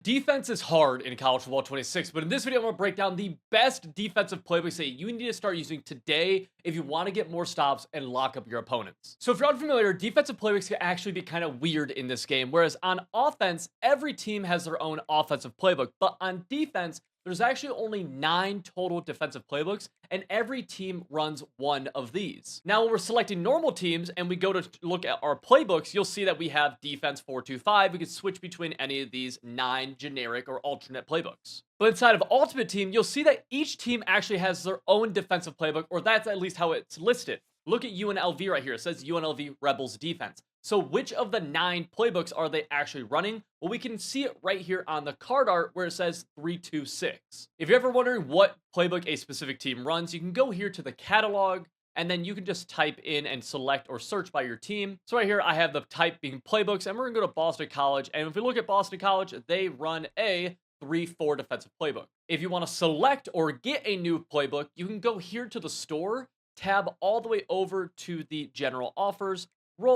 Defense is hard in college football 26, but in this video, I'm going to break down the best defensive playbooks that you need to start using today if you want to get more stops and lock up your opponents. So if you're unfamiliar, defensive playbooks can actually be kind of weird in this game, whereas on offense, every team has their own offensive playbook, but on defense, there's actually only 9 total defensive playbooks, and every team runs one of these. Now, when we're selecting normal teams and we go to look at our playbooks, you'll see that we have defense 4-2-5. We can switch between any of these 9 generic or alternate playbooks. But inside of Ultimate Team, you'll see that each team actually has their own defensive playbook, or that's at least how it's listed. Look at UNLV right here. It says UNLV Rebels Defense. So which of the 9 playbooks are they actually running? Well, we can see it right here on the card art where it says 3-2-6. If you're ever wondering what playbook a specific team runs, you can go here to the catalog, and then you can just type in and select or search by your team. So right here, I have the type being playbooks, and we're gonna go to Boston College. And if we look at Boston College, they run a 3-4 defensive playbook. If you wanna select or get a new playbook, you can go here to the store, tab all the way over to the general offers,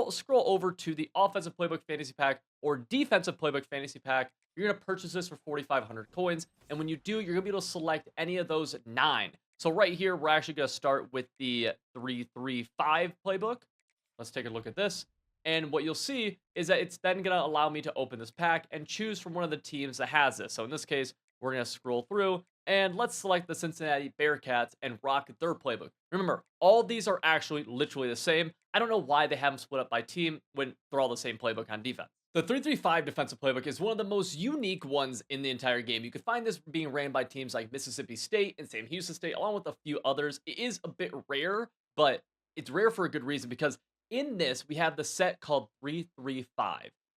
scroll over to the offensive playbook fantasy pack or defensive playbook fantasy pack. You're going to purchase this for 4,500 coins. And when you do, you're going to be able to select any of those 9. So right here, we're actually going to start with the 3-3-5 playbook. Let's take a look at this. And what you'll see is that it's then going to allow me to open this pack and choose from one of the teams that has this. So in this case, we're going to scroll through and let's select the Cincinnati Bearcats and rock their playbook. Remember, all these are actually literally the same. I don't know why they haven't split up by team when they're all the same playbook on defense. The 3-3-5 defensive playbook is one of the most unique ones in the entire game. You can find this being ran by teams like Mississippi State and Sam Houston State, along with a few others. It is a bit rare, but it's rare for a good reason because in this, we have the set called 3-3-5.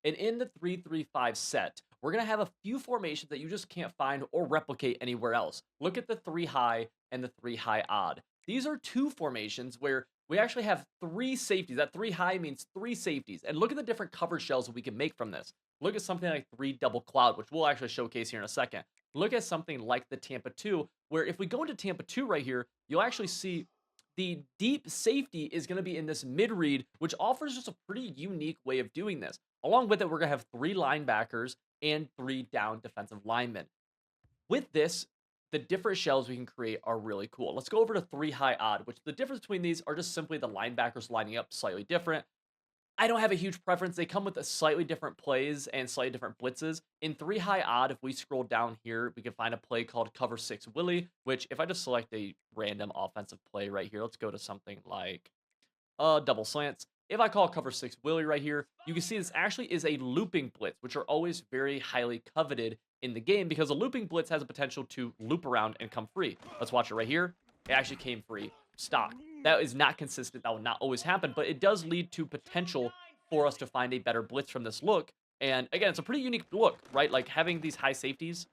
And in the 3-3-5 set, we're going to have a few formations that you just can't find or replicate anywhere else. Look at the 3 high and the 3 high odd. These are 2 formations where we actually have 3 safeties. That 3 high means 3 safeties. And look at the different coverage shells that we can make from this. Look at something like 3 double cloud, which we'll actually showcase here in a second. Look at something like the Tampa 2, where if we go into Tampa 2 right here, you'll actually see the deep safety is going to be in this mid read, which offers just a pretty unique way of doing this. Along with it, we're going to have 3 linebackers and 3 down defensive linemen. With this, the different shells we can create are really cool. Let's go over to 3 high odd, which the difference between these are just simply the linebackers lining up slightly different. I don't have a huge preference. They come with a slightly different plays and slightly different blitzes. In 3 high odd, if we scroll down here, we can find a play called Cover 6 Willie, which if I just select a random offensive play right here, let's go to something like double slants. If I call Cover 6 Willie right here, you can see this actually is a looping blitz, which are always very highly coveted in the game because a looping blitz has a potential to loop around and come free. Let's watch it right here. It actually came free stock. That is not consistent. That will not always happen, but it does lead to potential for us to find a better blitz from this look. And again, it's a pretty unique look, right? Like having these high safeties,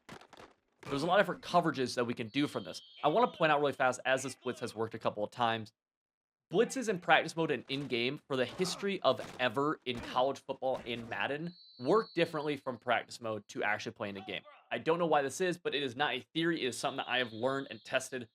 there's a lot of different coverages that we can do from this. I want to point out really fast, as this blitz has worked a couple of times, blitzes in practice mode and in-game for the history of ever in college football in Madden work differently from practice mode to actually playing a game. I don't know why this is, but it is not a theory. It is something that I have learned and tested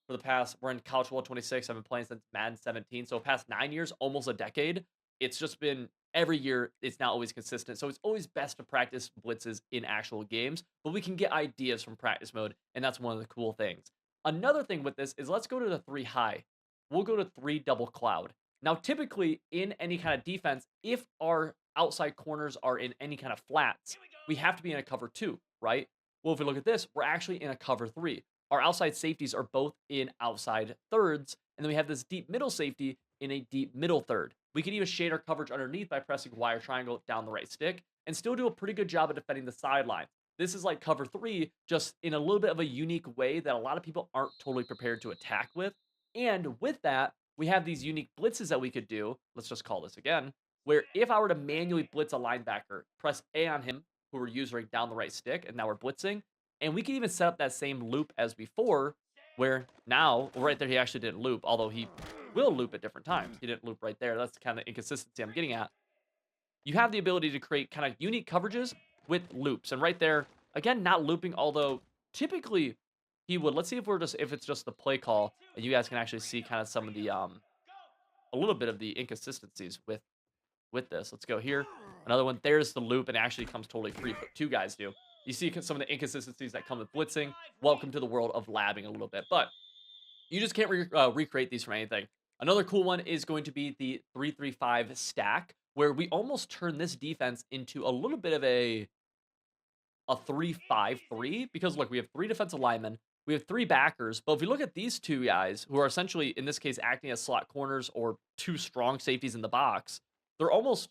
for the past, we're in college football 26. I've been playing since Madden 17. So past 9 years, almost a decade. It's just been every year. It's not always consistent. So it's always best to practice blitzes in actual games, but we can get ideas from practice mode. And that's one of the cool things. Another thing with this is let's go to the 3 high. We'll go to 3 double cloud. Now, typically in any kind of defense, if our outside corners are in any kind of flats, we have to be in a cover 2, right? Well, if we look at this, we're actually in a cover 3. Our outside safeties are both in outside thirds, and then we have this deep middle safety in a deep middle third. We can even shade our coverage underneath by pressing Y or triangle down the right stick and still do a pretty good job of defending the sideline. This is like cover 3, just in a little bit of a unique way that a lot of people aren't totally prepared to attack with. And with that, we have these unique blitzes that we could do. Let's just call this again, where if I were to manually blitz a linebacker, press A on him, who we're using down the right stick, and now we're blitzing. And we can even set up that same loop as before, where now, well, right there, he actually didn't loop, although he will loop at different times. He didn't loop right there. That's the kind of inconsistency I'm getting at. You have the ability to create kind of unique coverages with loops. And right there, again, not looping, although typically he would. Let's see if it's just the play call, and you guys can actually see kind of some of the a little bit of the inconsistencies with this. Let's go here. Another one. There's the loop, and it actually comes totally free. But 2 guys do. You see some of the inconsistencies that come with blitzing. Welcome to the world of labbing a little bit, but you just can't recreate these from anything. Another cool one is going to be the 3-3-5 stack, where we almost turn this defense into a little bit of a 3-5-3 because look, we have 3 defensive linemen, we have 3 backers, but if we look at these 2 guys who are essentially in this case acting as slot corners or 2 strong safeties in the box, they're almost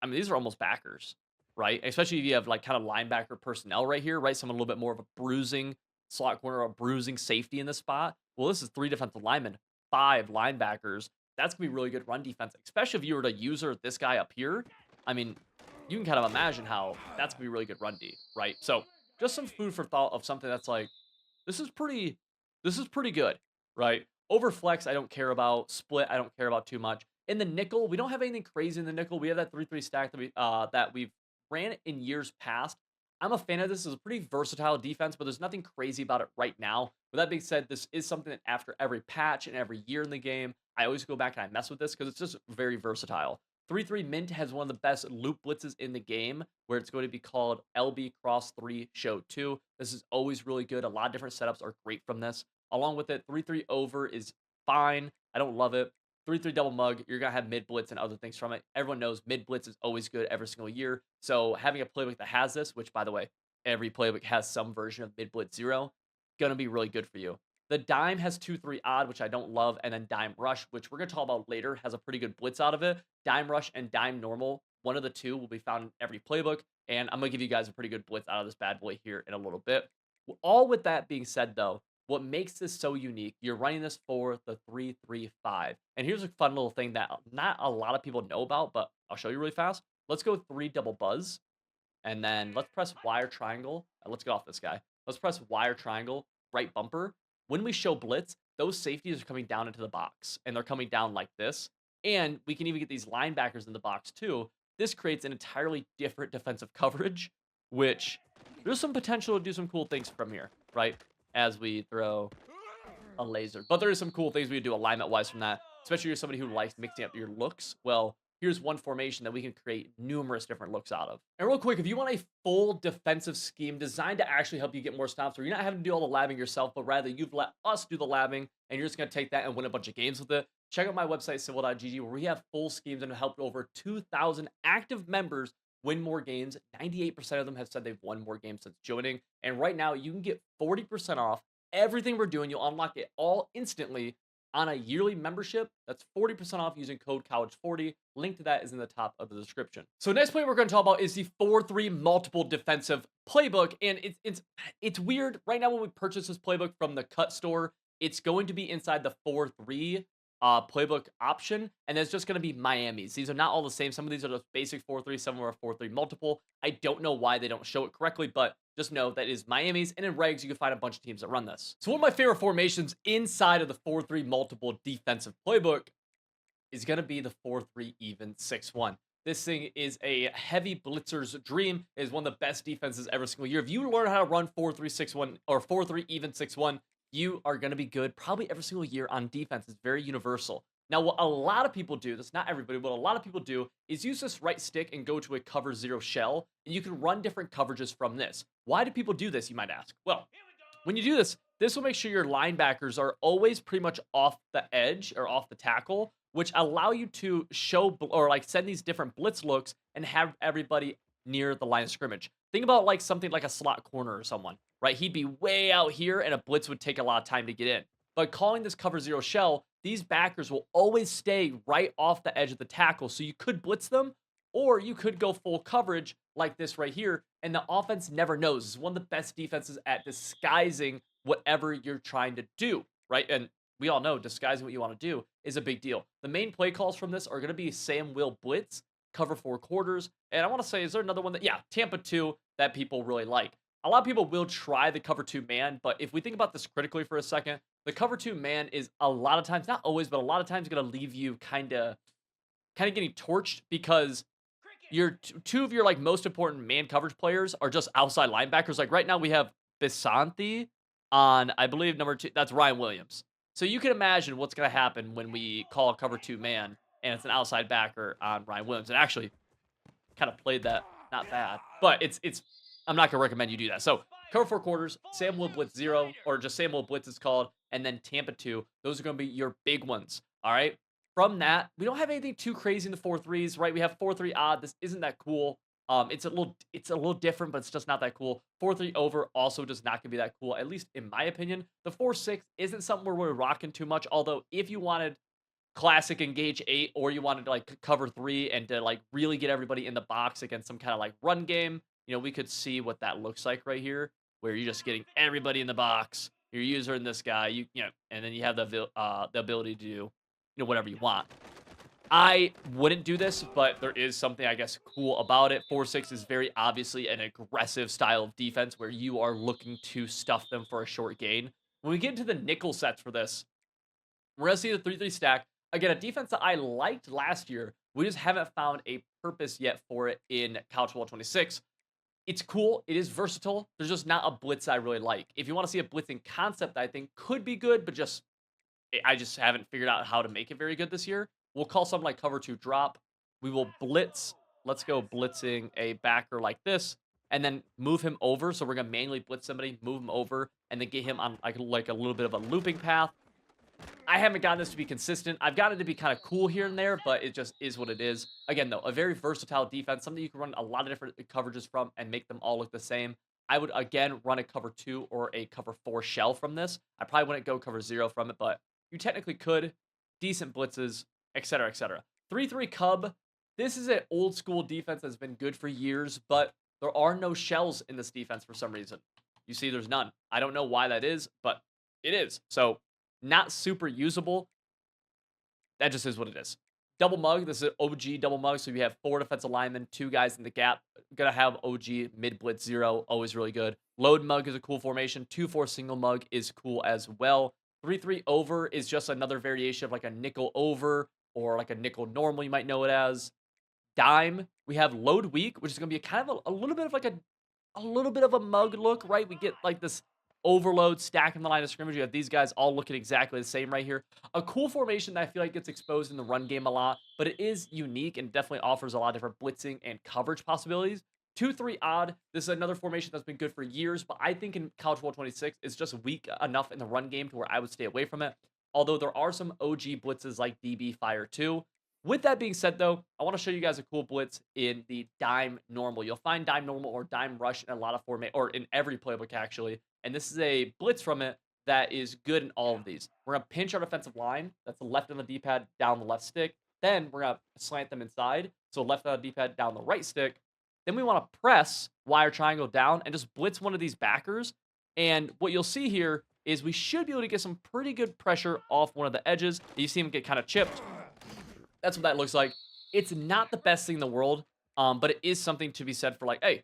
I mean, these are almost backers, right? Especially if you have like kind of linebacker personnel right here, right? Someone a little bit more of a bruising slot corner or a bruising safety in this spot. Well, this is 3 defensive linemen, 5 linebackers. That's gonna be really good run defense, especially if you were to user this guy up here. I mean, you can kind of imagine how that's gonna be really good run D, right? So just some food for thought of something that's like, this is pretty, this is pretty good, right? Over flex, I don't care about. Split, I don't care about too much. In the nickel, we don't have anything crazy in the nickel. We have that 3-3 stack that we've ran in years past. I'm a fan of this. It's a pretty versatile defense, but there's nothing crazy about it right now. With that being said, this is something that after every patch and every year in the game, I always go back and I mess with this because it's just very versatile. 3-3 Mint has one of the best loop blitzes in the game, where it's going to be called LB Cross 3 Show 2. This is always really good. A lot of different setups are great from this. Along with it, 3-3 over is fine. I don't love it. 3-3 double mug, you're going to have mid blitz and other things from it. Everyone knows mid blitz is always good every single year. So having a playbook that has this, which by the way, every playbook has some version of mid blitz 0, going to be really good for you. The dime has 2-3 odd, which I don't love, and then dime rush, which we're going to talk about later, has a pretty good blitz out of it. Dime rush and dime normal, one of the two will be found in every playbook, and I'm going to give you guys a pretty good blitz out of this bad boy here in a little bit. All with that being said, though, what makes this so unique, you're running this for the 3-3-5. And here's a fun little thing that not a lot of people know about, but I'll show you really fast. Let's go 3 double buzz, and then let's press wire triangle. Let's get off this guy. Let's press wire triangle, right bumper. When we show blitz, those safeties are coming down into the box, and they're coming down like this. And we can even get these linebackers in the box too. This creates an entirely different defensive coverage, which there's some potential to do some cool things from here, right? As we throw a laser. But there is some cool things we can do alignment-wise from that, especially if you're somebody who likes mixing up your looks. Well, here's one formation that we can create numerous different looks out of. And real quick, if you want a full defensive scheme designed to actually help you get more stops, where you're not having to do all the labbing yourself, but rather you've let us do the labbing, and you're just going to take that and win a bunch of games with it, check out my website, civil.gg, where we have full schemes and helped over 2,000 active members win more games. 98% of them have said they've won more games since joining. And right now, you can get 40% off everything we're doing. You'll unlock it all instantly on a yearly membership. That's 40% off using code college40. Link to that is in the top of the description. So next play we're going to talk about is the 4-3 multiple defensive playbook. And it's weird. Right now when we purchase this playbook from the cut store, it's going to be inside the 4-3 playbook option, and it's just going to be Miami's. These are not all the same. Some of these are just basic 4-3, some are 4-3 multiple. I don't know why they don't show it correctly, but just know that it is Miami's, and in regs, you can find a bunch of teams that run this. So one of my favorite formations inside of the 4-3 multiple defensive playbook is going to be the 4-3 even 6-1. This thing is a heavy blitzer's dream. It is one of the best defenses every single year. If you learn how to run 4-3-6-1 or 4-3 even 6-1, you are going to be good probably every single year on defense. It's very universal. Now, what a lot of people do, that's not everybody, what a lot of people do is use this right stick and go to a cover 0 shell, and you can run different coverages from this. Why do people do this, you might ask? Well, when you do this, this will make sure your linebackers are always pretty much off the edge or off the tackle, which allow you to show or like send these different blitz looks and have everybody near the line of scrimmage. Think about like something like a slot corner or someone, right? He'd be way out here and a blitz would take a lot of time to get in. But calling this cover 0 shell, these backers will always stay right off the edge of the tackle. So you could blitz them, or you could go full coverage like this right here, and the offense never knows. It's one of the best defenses at disguising whatever you're trying to do, right? And we all know disguising what you want to do is a big deal. The main play calls from this are going to be Sam Will blitz, cover 4 quarters, and I want to say, is there another one that, yeah, Tampa 2 that people really like? A lot of people will try the cover 2 man, but if we think about this critically for a second, the cover 2 man is a lot of times, not always, but a lot of times going to leave you kind of getting torched because your two of your like most important man coverage players are just outside linebackers. Like right now we have Bissanthi on, I believe, number 2. That's Ryan Williams. So you can imagine what's going to happen when we call a cover 2 man and it's an outside backer on Ryan Williams. And actually kind of played that not bad, but it's I'm not going to recommend you do that. So cover 4 quarters, Sam will blitz 0, or just Sam will blitz is called, and then Tampa 2. Those are going to be your big ones. All right. From that, we don't have anything too crazy in the 4-3s, right? We have 4-3 odd. This isn't that cool. It's a little different, but it's just not that cool. 4-3 over also does not gonna be that cool, at least in my opinion. The 4-6 isn't something where we're rocking too much. Although if you wanted classic engage 8, or you wanted to like cover 3 and to like really get everybody in the box against some kind of like run game, we could see what that looks like right here, where you're just getting everybody in the box. Your user and this guy, and then you have the ability to do whatever you want. I wouldn't do this, but there is something, I guess, cool about it. 4-6 is very obviously an aggressive style of defense where you are looking to stuff them for a short gain. When we get into the nickel sets for this, we're going to see the 3-3 stack. Again, a defense that I liked last year. We just haven't found a purpose yet for it in College Football 26. It's cool. It is versatile. There's just not a blitz I really like. If you want to see a blitzing concept that I think could be good, but I just haven't figured out how to make it very good this year. We'll call something like cover 2 drop. We will blitz. Let's go blitzing a backer like this, and then move him over. So we're going to manually blitz somebody, move him over, and then get him on like a little bit of a looping path. I haven't gotten this to be consistent. I've gotten it to be kind of cool here and there, but it just is what it is. Again, though, a very versatile defense, something you can run a lot of different coverages from and make them all look the same. I would, again, run a cover 2 or a cover 4 shell from this. I probably wouldn't go cover 0 from it, but you technically could. Decent blitzes, etc., etc. 3-3 Cub. This is an old school defense that's been good for years, but there are no shells in this defense for some reason. You see there's none. I don't know why that is, but it is. So not super usable. That just is what it is. Double mug. This is an OG double mug. So we have 4 defensive linemen, 2 guys in the gap. Gonna have OG mid blitz 0. Always really good. Load mug is a cool formation. 2-4 single mug is cool as well. 3-3 over is just another variation of like a nickel over or like a nickel normal, you might know it as. Dime, we have load weak, which is going to be kind of a little bit of like a little bit of a mug look, right? We get like this overload stacking the line of scrimmage. You have these guys all looking exactly the same right here. A cool formation that I feel like gets exposed in the run game a lot, but it is unique and definitely offers a lot of different blitzing and coverage possibilities. 2-3 odd. This is another formation that's been good for years, but I think in College Football 26, it's just weak enough in the run game to where I would stay away from it. Although there are some OG blitzes like DB Fire 2. With that being said, though, I want to show you guys a cool blitz in the dime normal. You'll find dime normal or dime rush in a lot of or in every playbook actually. And this is a blitz from it that is good in all of these. We're gonna pinch our defensive line. That's the left on the D-pad, down the left stick. Then we're gonna slant them inside. So left on the D-pad, down the right stick. Then we want to press wire triangle down and just blitz one of these backers. And what you'll see here is we should be able to get some pretty good pressure off one of the edges. You see him get kind of chipped. That's what that looks like. It's not the best thing in the world, but it is something to be said for like, hey,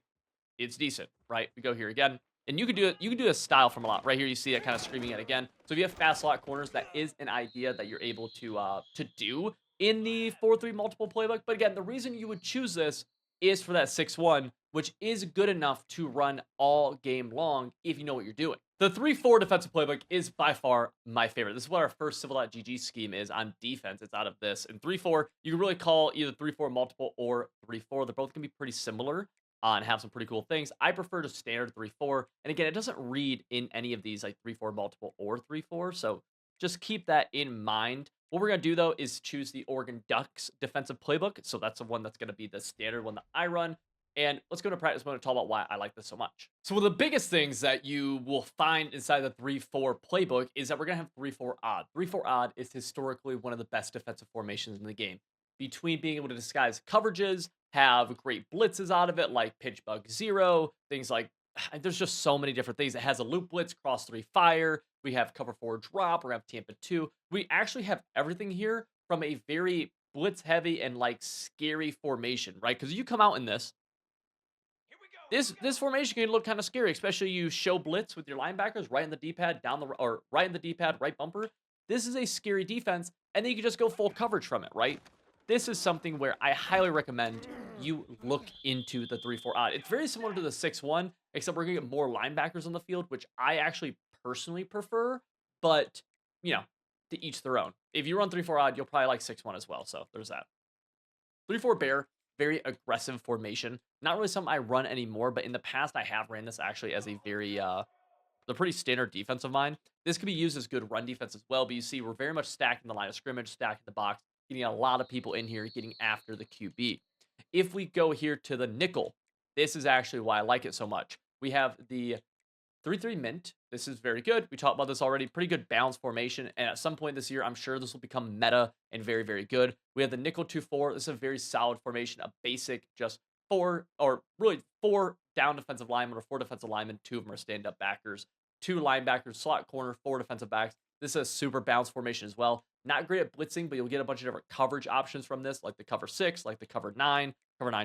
it's decent, right? We go here again. And you can do it. You can do a style from a lot. Right here, you see it kind of screaming it again. So if you have fast slot corners, that is an idea that you're able to do in the 4-3 multiple playbook. But again, the reason you would choose this is for that 6-1, which is good enough to run all game long if you know what you're doing. The 3-4 defensive playbook is by far my favorite. This is what our first Civil.gg scheme is on defense. It's out of this. And 3-4, you can really call either 3-4 multiple or 3-4. They're both going to be pretty similar and have some pretty cool things. I prefer just standard 3-4. And again, it doesn't read in any of these like 3-4 multiple or 3-4. So just keep that in mind. What we're going to do, though, is choose the Oregon Ducks defensive playbook. So that's the one that's going to be the standard one that I run. And let's go to practice mode and talk about why I like this so much. So one of the biggest things that you will find inside the 3-4 playbook is that we're going to have 3-4 odd. 3-4 odd is historically one of the best defensive formations in the game. Between being able to disguise coverages, have great blitzes out of it, like pitch bug 0, things like, there's just so many different things. It has a loop blitz, cross 3 fire. We have cover 4 drop. We have Tampa 2. We actually have everything here from a very blitz heavy and like scary formation, right? Because you come out in this formation can look kind of scary, especially you show blitz with your linebackers right in the D-pad, right in the D-pad, right bumper. This is a scary defense, and then you can just go full coverage from it, right? This is something where I highly recommend you look into the 3-4 odd. It's very similar to the 6-1, except we're going to get more linebackers on the field, which I actually personally prefer, but, to each their own. If you run 3-4 odd, you'll probably like 6-1 as well, so there's that. 3-4 bear, very aggressive formation. Not really something I run anymore, but in the past I have ran this actually as a very the pretty standard defense of mine. This could be used as good run defense as well, but you see we're very much stacking the line of scrimmage, stacking the box, getting a lot of people in here, getting after the QB. If we go here to the nickel, this is actually why I like it so much. We have the 3-3 mint. This is very good. We talked about this already. Pretty good balance formation. And at some point this year, I'm sure this will become meta and very, very good. We have the nickel 2-4. This is a very solid formation, a basic just four, or really four down defensive linemen or four defensive linemen. Two of them are stand-up backers, two linebackers, slot corner, four defensive backs. This is a super balanced formation as well. Not great at blitzing, but you'll get a bunch of different coverage options from this, like the cover 6, like the cover 9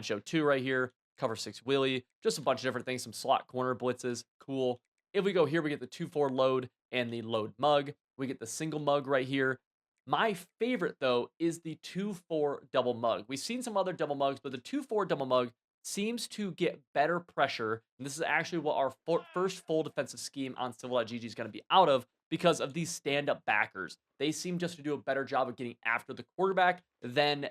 show 2 right here, cover 6 Willie, just a bunch of different things, some slot corner blitzes, cool. If we go here, we get the 2-4 load and the load mug. We get the single mug right here. My favorite, though, is the 2-4 double mug. We've seen some other double mugs, but the 2-4 double mug seems to get better pressure. And this is actually what our first full defensive scheme on Civil.gg is going to be out of because of these stand-up backers. They seem just to do a better job of getting after the quarterback than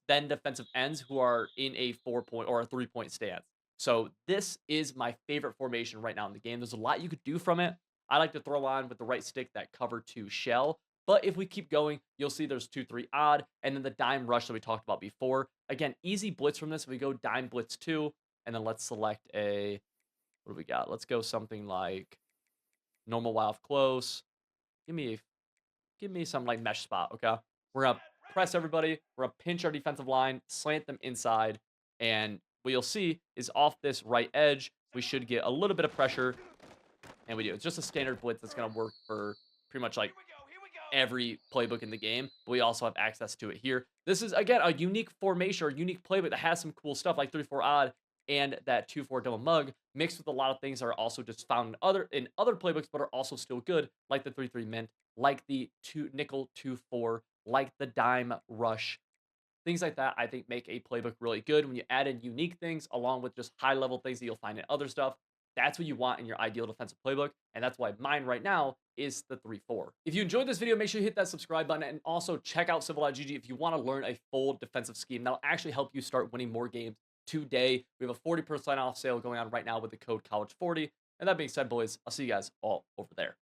defensive ends who are in a 4-point or a 3-point stance. So this is my favorite formation right now in the game. There's a lot you could do from it. I like to throw on with the right stick that cover 2 shell. But if we keep going, you'll see there's 2-3 odd, and then the dime rush that we talked about before. Again, easy blitz from this. If we go dime blitz 2, and then let's select a, what do we got? Let's go something like normal wild close. Give me some like mesh spot, okay? We're gonna press everybody. We're gonna pinch our defensive line, slant them inside, and what you'll see is off this right edge, we should get a little bit of pressure, and we do. It's just a standard blitz that's gonna work for pretty much like every playbook in the game, but we also have access to it here. This is, again, a unique formation or unique playbook that has some cool stuff like 3-4 odd and that 2-4 double mug mixed with a lot of things that are also just found in other playbooks, but are also still good, like the 3-3 mint, like the nickel 2-4, like the dime rush. Things like that, I think, make a playbook really good. When you add in unique things along with just high-level things that you'll find in other stuff, that's what you want in your ideal defensive playbook, and that's why mine right now is the 3-4. If you enjoyed this video, make sure you hit that subscribe button, and also check out Civil.gg if you want to learn a full defensive scheme that'll actually help you start winning more games today. We have a 40% off sale going on right now with the code College40. And that being said, boys, I'll see you guys all over there.